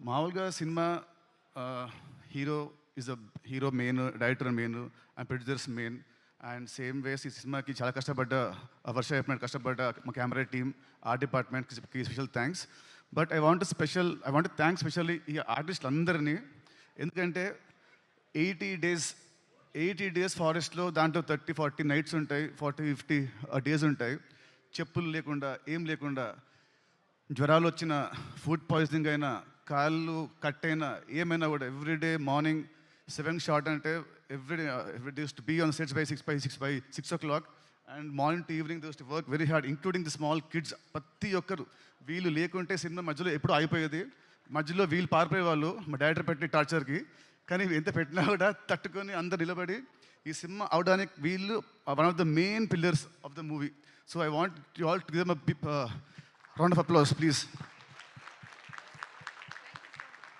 మామూలుగా cinema hero is a hero main, director main and producers main. And same వేస్ ఈ సినిమాకి చాలా కష్టపడ్డ వర్ష చెప్పినట్టు కష్టపడ్డ మా కెమెరా టీమ్, ఆర్ట్ డిపార్ట్మెంట్కి special thanks. But I want thanks specially ఈ ఆర్టిస్టులు అందరినీ. ఎందుకంటే 80 days ఫారెస్ట్లో, దాంట్లో 30-40 నైట్స్ ఉంటాయి, 40-50 డేస్ ఉంటాయి. చెప్పులు లేకుండా, ఏం లేకుండా, జ్వరాలు వచ్చిన, ఫుడ్ పాయిజనింగ్ అయినా, కాళ్ళు కట్ అయినా, ఏమైనా కూడా ఎవ్రీడే మార్నింగ్ 7 షార్ట్ అంటే everyday to be on sets by 6 o'clock and morning to evening to work very hard, including the small kids. ప్రతి ఒక్కరు వీళ్ళు లేకుంటే సినిమా మధ్యలో ఎప్పుడూ అయిపోయేది. మధ్యలో వీళ్ళు పారిపోయేవాళ్ళు మా డైరెక్టర్ పెట్టిన టార్చర్కి. కానీ ఎంత పెట్టినా కూడా తట్టుకొని అందరు నిలబడి ఈ సినిమా అవడానికి వీళ్ళు one of the main pillars of the movie. So I want you all to give them a round of applause please.